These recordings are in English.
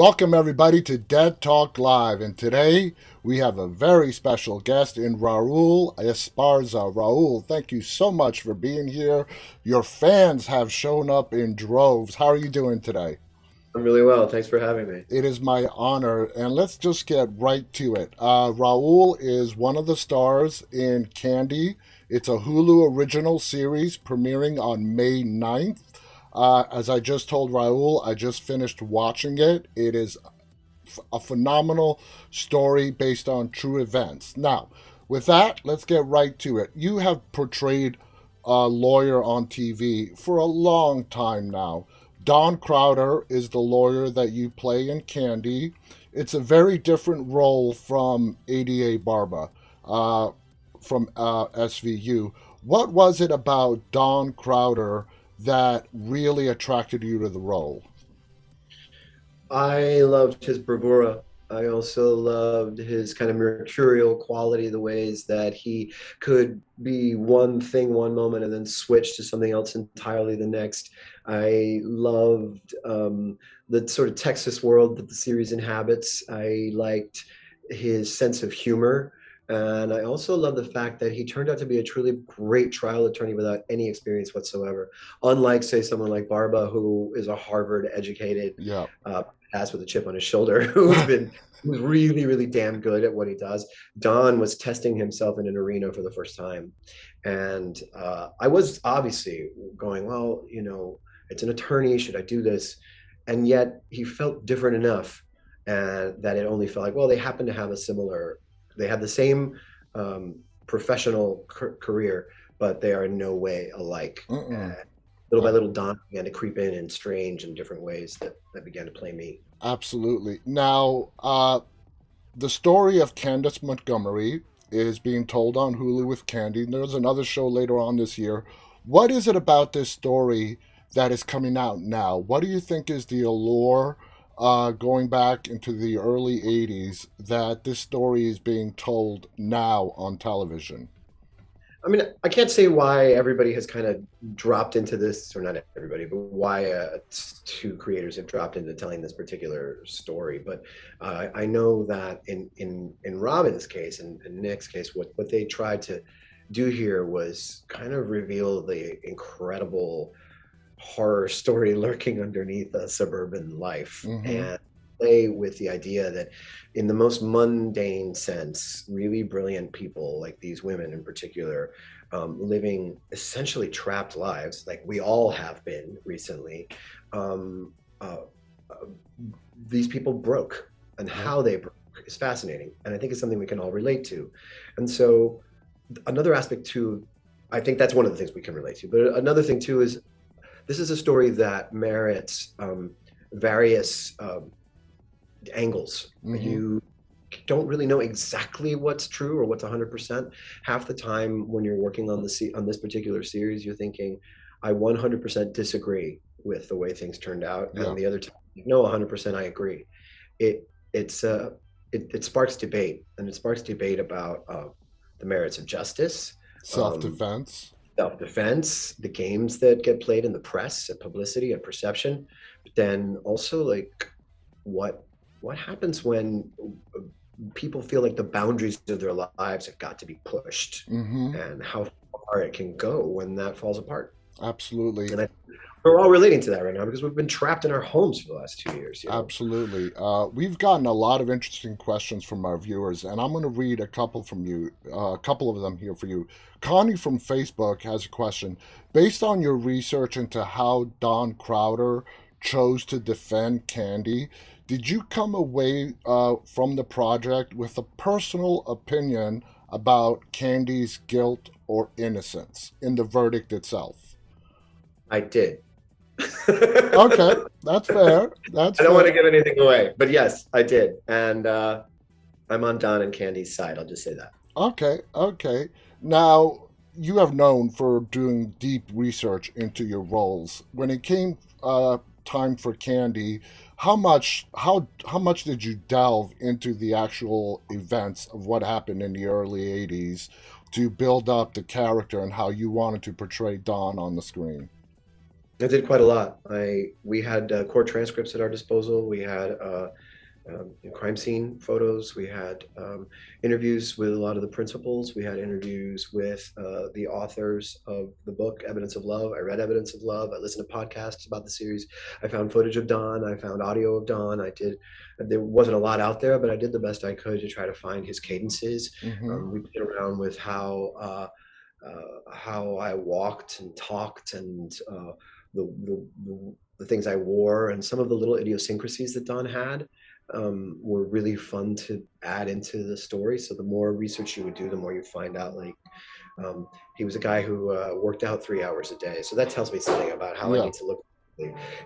Welcome, everybody, to Dead Talk Live. And today we have a very special guest in Raúl Esparza. Raúl, thank you so much for being here. Your fans have shown up in droves. How are you doing today? I'm really well. Thanks for having me. It is my honor, and let's just get right to it. Raul is one of the stars in Candy. It's a Hulu original series premiering on May 9th. As I just told Raul, I just finished watching it. It is a phenomenal story based on true events. Now, with that, let's get right to it. You have portrayed a lawyer on TV for a long time now. Don Crowder is the lawyer that you play in Candy. It's a very different role from ADA Barba uh, from SVU. What was it about Don Crowder that really attracted you to the role? I loved his bravura. I also loved his kind of mercurial quality, the ways that he could be one thing one moment and then switch to something else entirely the next. I loved the sort of Texas world that the series inhabits. I liked his sense of humor. And I also love the fact that he turned out to be a truly great trial attorney without any experience whatsoever. Unlike, say, someone like Barba, who is a Harvard educated Yeah. ass with a chip on his shoulder who's really, really damn good at what he does. Don was testing himself in an arena for the first time. And I was obviously going, well, it's an attorney. Should I do this? And yet he felt different enough and that it only felt like, well, they happen to have they have the same professional career, but they are in no way alike. Mm-mm. Little by little, Don began to creep in strange and different ways that began to play me. Absolutely. Now, the story of Candace Montgomery is being told on Hulu with Candy. There's another show later on this year. What is it about this story that is coming out now? What do you think is the allure, going back into the early 80s, that this story is being told now on television? I mean, I can't say why everybody has kind of dropped into this, or not everybody, but why two creators have dropped into telling this particular story. But I know that in Robin's case and Nick's case, what they tried to do here was kind of reveal the incredible horror story lurking underneath a suburban life Mm-hmm. and play with the idea that in the most mundane sense, really brilliant people like these women in particular, living essentially trapped lives like we all have been recently, um, uh, uh, these people broke, and Yeah. how they broke is fascinating, and I think it's something we can all relate to. And so another aspect too, I think that's one of the things we can relate to, but another thing too is this is a story that merits various angles. Mm-hmm. You don't really know exactly what's true or what's 100%. Half the time when you're working on on this particular series, you're thinking, I 100% disagree with the way things turned out, Yeah. and the other time, no, 100% I agree. It it's it sparks debate, and it sparks debate about the merits of justice, Self um, defense. self-defense, the games that get played in the press and publicity and perception, but then also like what what happens when people feel like the boundaries of their lives have got to be pushed, Mm-hmm. and how far it can go when that falls apart. Absolutely. And we're all relating to that right now because we've been trapped in our homes for the last 2 years. Absolutely. We've gotten a lot of interesting questions from our viewers, and I'm going to read a couple from you, a couple of them here for you. Connie from Facebook has a question. Based on your research into how Don Crowder chose to defend Candy, did you come away from the project with a personal opinion about Candy's guilt or innocence in the verdict itself? I did. Okay, that's fair. That's I don't want fair. to give anything away, but yes, I did. And I'm on Don and Candy's side. I'll just say that. Okay, okay. Now, you have known for doing deep research into your roles. When it came time for Candy, how much did you delve into the actual events of what happened in the early 80s to build up the character and how you wanted to portray Dawn on the screen? I did quite a lot. We had court transcripts at our disposal. We had crime scene photos. We had interviews with a lot of the principals. We had interviews with the authors of the book Evidence of Love. I read Evidence of Love. I listened to podcasts about the series. I found footage of Don. I found audio of Don. I did. There wasn't a lot out there, but I did the best I could to try to find his cadences. Mm-hmm. We played around with how I walked and talked and the things I wore and some of the little idiosyncrasies that Don had were really fun to add into the story. So the more research you would do, the more you find out like he was a guy who worked out 3 hours a day. So that tells me something about how I Yeah. need to look.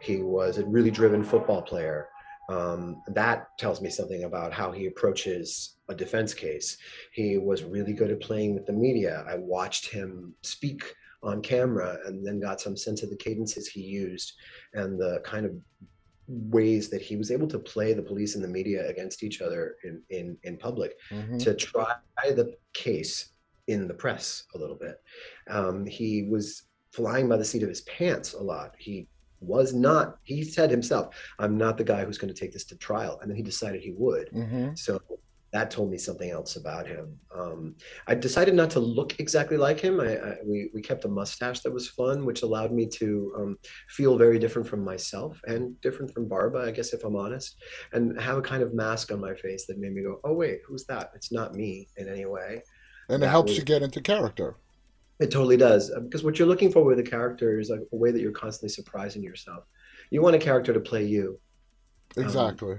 He was a really driven football player. That tells me something about how he approaches a defense case. He was really good at playing with the media. I watched him speak on camera and then got some sense of the cadences he used and the kind of ways that he was able to play the police and the media against each other in public Mm-hmm. to try the case in the press a little bit. He was flying by the seat of his pants a lot. He said himself, I'm not the guy who's going to take this to trial. And then he decided he would. Mm-hmm. So that told me something else about him. I decided not to look exactly like him. We kept a mustache that was fun, which allowed me to feel very different from myself and different from Barba, I guess, if I'm honest, and have a kind of mask on my face that made me go, oh, wait, who's that? It's not me in any way. And it That helps you was get into character. It totally does, because what you're looking for with a character is like a way that you're constantly surprising yourself. You want a character to play you. Um, Exactly.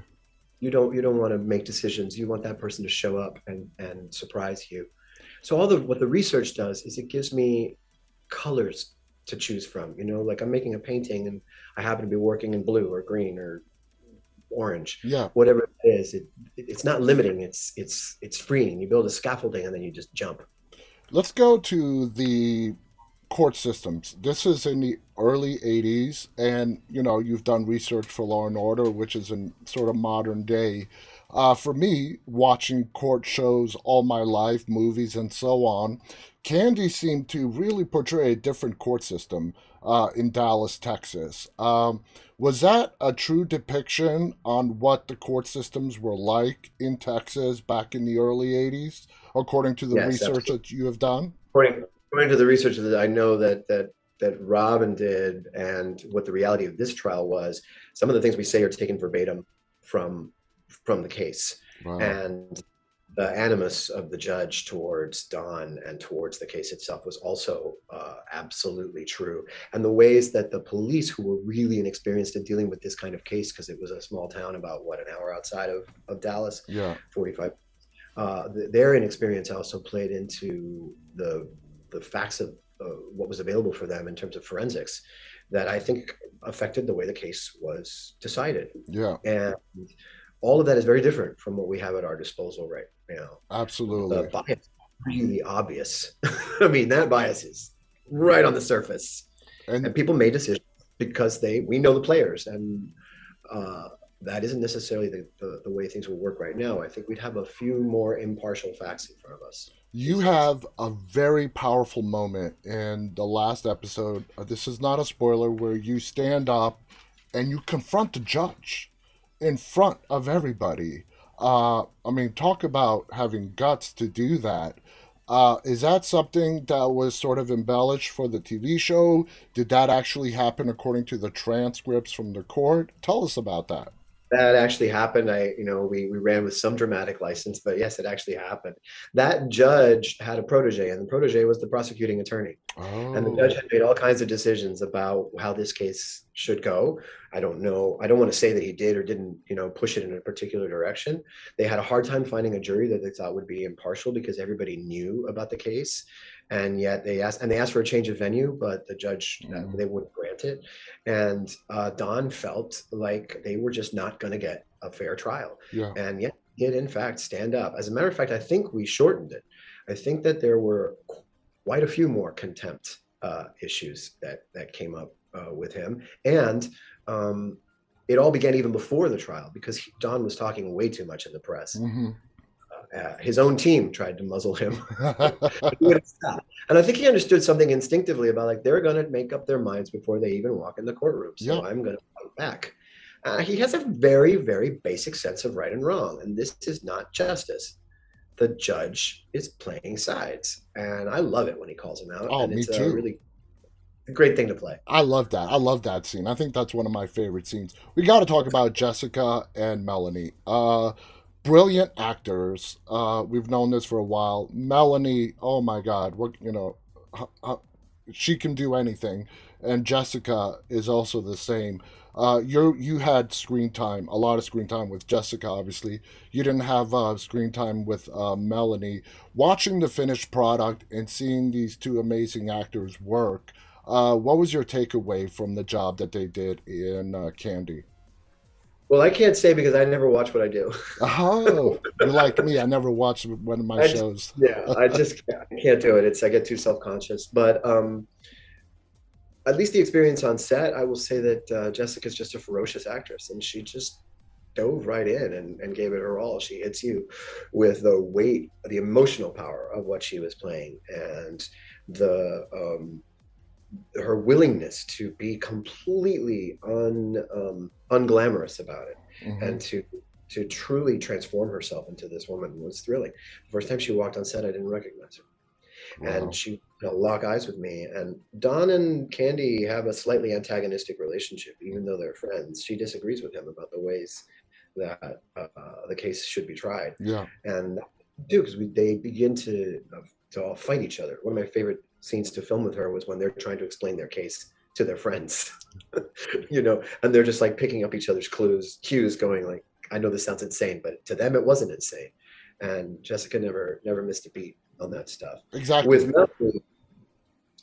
you don't want to make decisions. You want that person to show up and surprise you. So all the what the research does is it gives me colors to choose from. Like I'm making a painting and I happen to be working in blue or green or orange, Yeah. whatever it is. It's not limiting. It's freeing. You build a scaffolding and then you just jump. Let's go to the court systems. This is in the early 80s, and you've done research for Law and Order, which is in sort of modern day. For me, watching court shows all my life, movies, and so on, Candy seemed to really portray a different court system in Dallas, Texas. Was that a true depiction on what the court systems were like in Texas back in the early 80s, according to the Yes, research absolutely. that you have done? According to the research that I know that Robin did, and what the reality of this trial was, some of the things we say are taken verbatim from from the case, Wow. and the animus of the judge towards Don and towards the case itself was also absolutely true. And the ways that the police, who were really inexperienced in dealing with this kind of case, because it was a small town about what, an hour outside of Dallas, Yeah. 45, their inexperience also played into the facts of what was available for them in terms of forensics that I think affected the way the case was decided. Yeah. And all of that is very different from what we have at our disposal right now. The Absolutely. bias is really obvious. I mean, that bias is right on the surface. And And people made decisions because we know the players, and uh, that isn't necessarily the way things will work right now. I think we'd have a few more impartial facts in front of us you these days. have a very powerful moment in the last episode. This is not a spoiler, where you stand up and you confront the judge in front of everybody. I mean, talk about having guts to do that. Is that something that was sort of embellished for the TV show? Did that actually happen according to the transcripts from the court? Tell us about that. That actually happened. We ran with some dramatic license, but yes, it actually happened. That judge had a protege, and the protege was the prosecuting attorney. And the judge Oh, had made all kinds of decisions about how this case should go. I don't know. I don't want to say that he did or didn't, push it in a particular direction. They had a hard time finding a jury that they thought would be impartial because everybody knew about the case. And yet they asked for a change of venue, but the judge, mm, they wouldn't grant it. And Don felt like they were just not going to get a fair trial. yeah. And yet he did in fact stand up. As a matter of fact, I think we shortened it. I think that there were quite a few more contempt issues that came up with him, and it all began even before the trial because Don was talking way too much in the press. Hmm. his own team tried to muzzle him. He wouldn't stop. And I think he understood something instinctively about like they're going to make up their minds before they even walk in the courtroom. So Yep. I'm going to fight back. He has a very, very basic sense of right and wrong, and this is not justice. The judge is playing sides, and I love it when he calls him out, Oh, and me it's a too. really great thing to play. I love that. I love that scene. I think that's one of my favorite scenes. We got to talk about Jessica and Melanie. Brilliant actors. We've known this for a while. Melanie, oh my God, what she can do anything, and Jessica is also the same. You had screen time, a lot of screen time with Jessica. Obviously, you didn't have screen time with Melanie. Watching the finished product and seeing these two amazing actors work, what was your takeaway from the job that they did in Candy? Well, I can't say because I never watch what I do. Oh, you're like me. I never watched one of my I just, shows. yeah, I can't do it. It's I get too self-conscious. But at least the experience on set, I will say that Jessica's just a ferocious actress, and she just dove right in and gave it her all. She hits you with the weight, the emotional power of what she was playing, and the her willingness to be completely unglamorous about it, Hmm. and to truly transform herself into this woman was thrilling. The first time she walked on set, I didn't recognize her, and Wow. she lock eyes with me. And Don and Candy have a slightly antagonistic relationship, even though they're friends. She disagrees with him about the ways that the case should be tried, Yeah. and do because they begin to all fight each other. One of my favorite scenes to film with her was when they're trying to explain their case to their friends, and they're just like picking up each other's cues, going like, "I know this sounds insane, but to them it wasn't insane." And Jessica never missed a beat on that stuff. With Exactly. Melanie,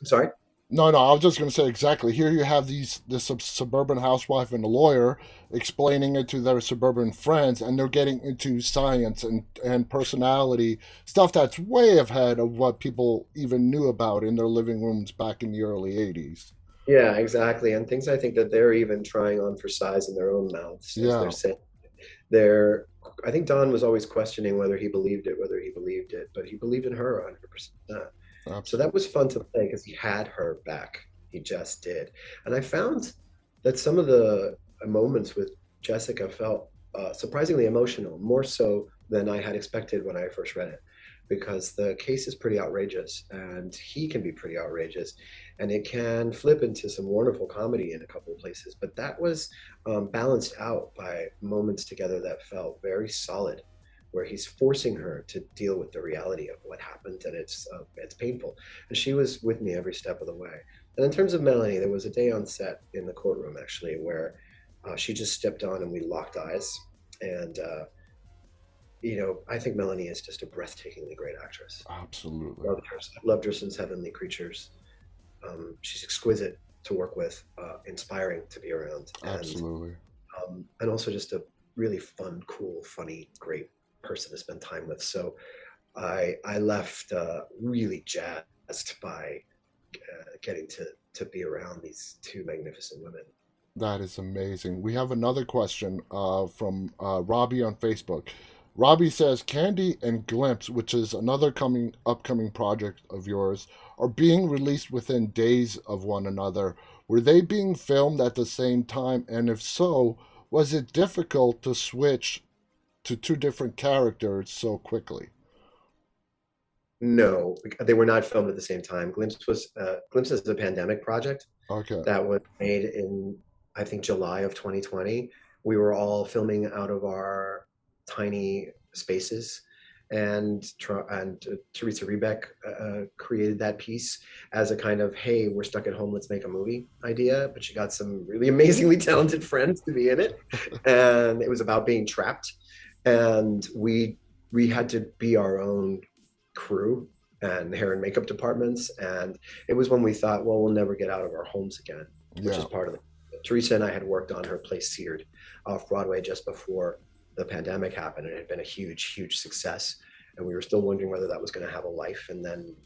sorry. No, no, I was just going to say exactly. Here you have this suburban housewife and a lawyer explaining it to their suburban friends, and they're getting into science and personality stuff that's way ahead of what people even knew about in their living rooms back in the early '80s. Yeah, exactly. And things I think that they're even trying on for size in their own mouths, as they're Yeah, saying. They're, I think Don was always questioning whether he believed it, but he believed in her 100%. So that absolutely. was fun to play because he had her back. He just did. And I found that some of the moments with Jessica felt surprisingly emotional, more so than I had expected when I first read it, because the case is pretty outrageous and he can be pretty outrageous, and it can flip into some wonderful comedy in a couple of places. But that was balanced out by moments together that felt very solid, where he's forcing her to deal with the reality of what happened, and it's painful. And she was with me every step of the way. And in terms of Melanie, there was a day on set in the courtroom actually where she just stepped on and we locked eyes. And I think Melanie is just a breathtakingly great actress. Absolutely. Loved her since Heavenly Creatures. She's exquisite to work with, inspiring to be around, Absolutely. and also just a really fun, cool, funny, great person to spend time with. So I left really jazzed by getting to be around these two magnificent women. That is amazing. We have another question from Robbie on Facebook. Robbie says Candy and Glimpse, which is another coming upcoming project of yours, are being released within days of one another. Were they being filmed at the same time? And if so, was it difficult to switch to two different characters so quickly? No, they were not filmed at the same time. Glimpse is a pandemic project Okay. that was made in, I think, July of 2020. We were all filming out of our tiny spaces, and Teresa Rebeck created that piece as a kind of, hey, we're stuck at home, let's make a movie idea. But she got some really amazingly talented friends to be in it, and it was about being trapped, and we had to be our own crew and hair and makeup departments. And it was when we thought, well, we'll never get out of our homes again, which is Yeah. part of it. Teresa and I had worked on her play Seared off Broadway just before the pandemic happened, and it had been a huge, huge success. And we were still wondering whether that was going to have a life, and then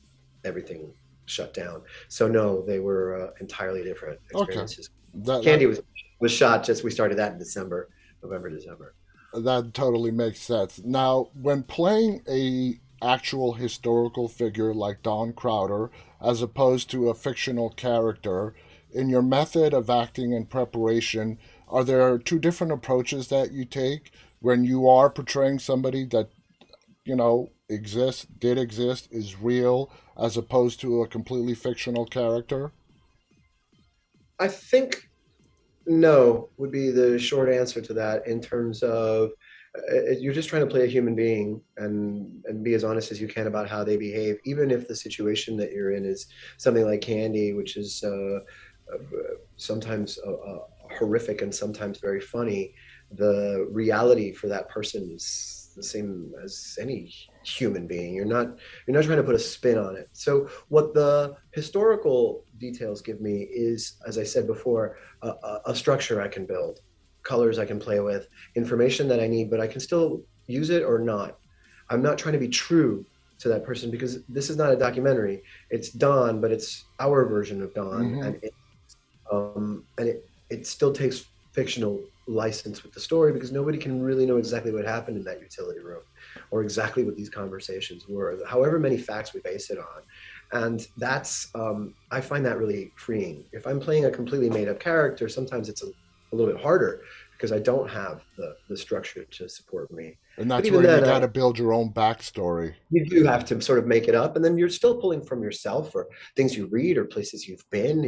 everything shut down. So no, they were entirely different Okay. experiences. That Candy was shot just, we started that in December, November, December. That totally makes sense. Now, when playing a actual historical figure like Don Crowder, as opposed to a fictional character, in your method of acting and preparation, are there two different approaches that you take when you are portraying somebody that, exists, did exist, is real, as opposed to a completely fictional character? I think no would be the short answer to that in terms of you're just trying to play a human being and be as honest as you can about how they behave, even if the situation that you're in is something like Candy, which is sometimes horrific and sometimes very funny. The reality for that person is the same as any human being. You're not trying to put a spin on it. So what the historical details give me is, as I said before, a structure I can build, colors I can play with, information that I need, but I can still use it or not. I'm not trying to be true to that person because this is not a documentary. It's Dawn, but it's our version of Dawn, Mm-hmm. and it still takes fictional license with the story because nobody can really know exactly what happened in that utility room or exactly what these conversations were, however many facts we base it on. And that's I find that really freeing. If I'm playing a completely made up character, sometimes it's a little bit harder because I don't have the structure to support me. And But that's even where you then, got to build your own backstory. you do have to sort of make it up, and then you're still pulling from yourself or things you read or places you've been.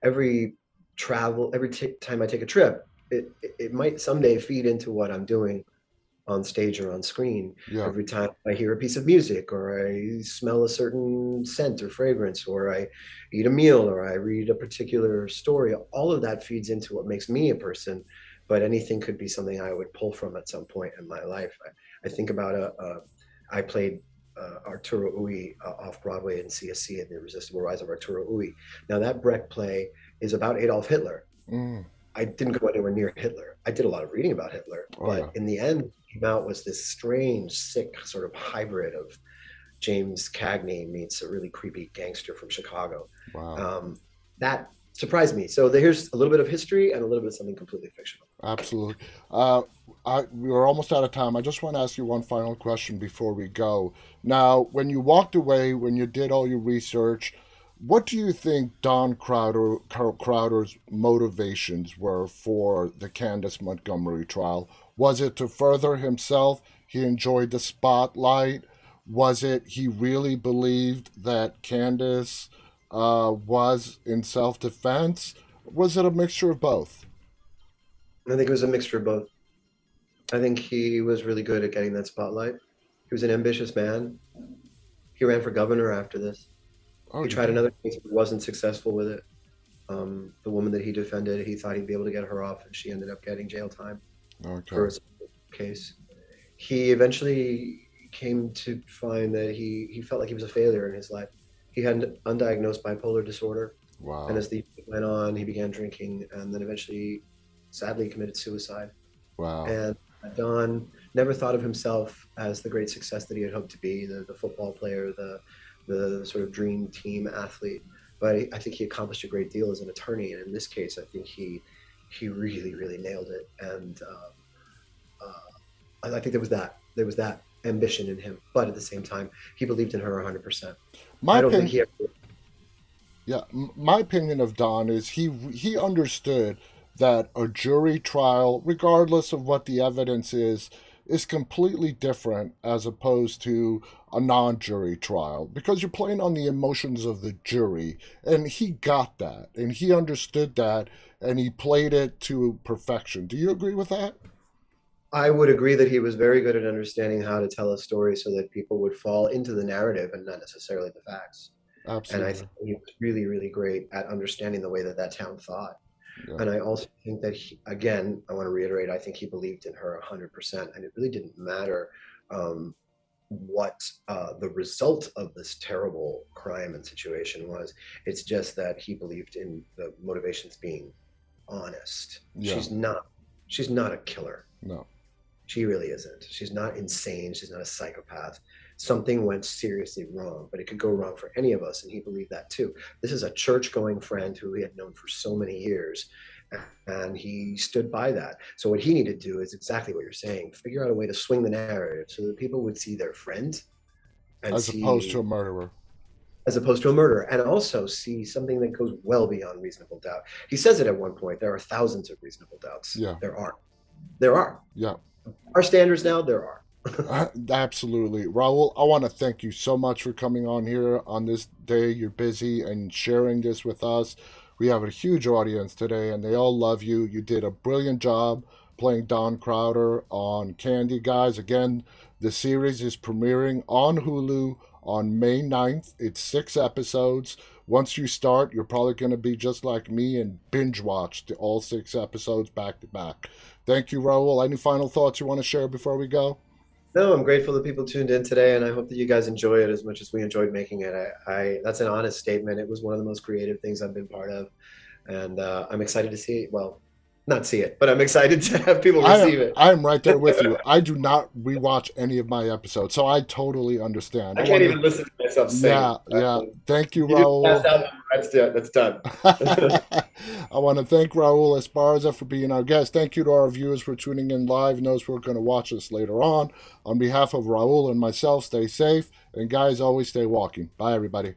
Every time I take a trip, it might someday feed into what I'm doing on stage or on screen. Yeah. Every time I hear a piece of music or I smell a certain scent or fragrance or I eat a meal or I read a particular story, all of that feeds into what makes me a person. But anything could be something I would pull from at some point in my life. I think about I played Arturo Ui off Broadway in CSC in The Irresistible Rise of Arturo Ui. Now that Brecht play is about Adolf Hitler. Mm. I didn't go anywhere near Hitler. I did a lot of reading about Hitler, Oh, but yeah. in the end, what came out was this strange, sick sort of hybrid of James Cagney meets a really creepy gangster from Chicago. Wow. Um, that surprised me. So here's a little bit of history and a little bit of something completely fictional. Absolutely. We're almost out of time. I just want to ask you one final question before we go. Now, when you walked away, when you did all your research, what do you think Crowder's motivations were for the Candace Montgomery trial? Was it to further himself? He enjoyed the spotlight. Was it he really believed that Candace was in self defense? Was it a mixture of both? I think it was a mixture of both. I think he was really good at getting that spotlight. He was an ambitious man. He ran for governor after this. Oh, He you tried did. another case, but wasn't successful with it. The woman that he defended, he thought he'd be able to get her off, and she ended up getting jail time for Okay. a case. He eventually came to find that he felt like he was a failure in his life. He had undiagnosed bipolar disorder, and Wow. as the years went on, he began drinking, and then eventually, sadly, committed suicide. Wow. And Don never thought of himself as the great success that he had hoped to be, the football player, the sort of dream team athlete. But I think he accomplished a great deal as an attorney, and in this case, I think he really really nailed it. And I think there was that ambition in him, but at the same time, he believed in her 100%. My I don't think opinion, he ever. yeah, my opinion of Don is he understood that a jury trial, regardless of what the evidence is completely different as opposed to a non-jury trial because you're playing on the emotions of the jury, and he got that, and he understood that, and he played it to perfection. Do you agree with that? I would agree that he was very good at understanding how to tell a story so that people would fall into the narrative and not necessarily the facts. And I Absolutely. think he was really, really great at understanding the way that that town thought. Yeah. And I also think that again, I want to reiterate, I think he believed in her 100%. And it really didn't matter um, what the result of this terrible crime and situation was. It's just that he believed in the motivations being honest. Yeah. She's not a killer. No. She really isn't. She's not insane. She's not a psychopath. Something went seriously wrong, but it could go wrong for any of us. And he believed that too. This is a church going friend who he had known for so many years. And he stood by that. So what he needed to do is exactly what you're saying: figure out a way to swing the narrative so that people would see their friend and As opposed to see, a murderer. as opposed to a murder, and also see something that goes well beyond reasonable doubt. He says it at one point: there are thousands of reasonable doubts. Yeah, There are yeah. our standards now. There are. Absolutely. Raul, I want to thank you so much for coming on here on this day. You're busy and sharing this with us. We have a huge audience today and they all love you. You did a brilliant job playing Don Crowder on Candy. Guys, again, the series is premiering on Hulu on May 9th. It's 6 episodes. Once you start, you're probably going to be just like me and binge watch all 6 episodes back to back. Thank you, Raul. Any final thoughts you want to share before we go? No, I'm grateful that people tuned in today, and I hope that you guys enjoy it as much as we enjoyed making it. That's an honest statement. It was one of the most creative things I've been part of, and I'm excited to see it. Well, not see it, but I'm excited to have people receive it. I am right there with you. I do not rewatch any of my episodes, so I totally understand. I I can't want to, even listen to myself sing. yeah, yeah. Thank you, You do the last Raul. album, that's done. I want to thank Raul Esparza for being our guest. Thank you to our viewers for tuning in live and those who are going to watch us later on. On behalf of Raul and myself, stay safe. And guys, always stay walking. Bye, everybody.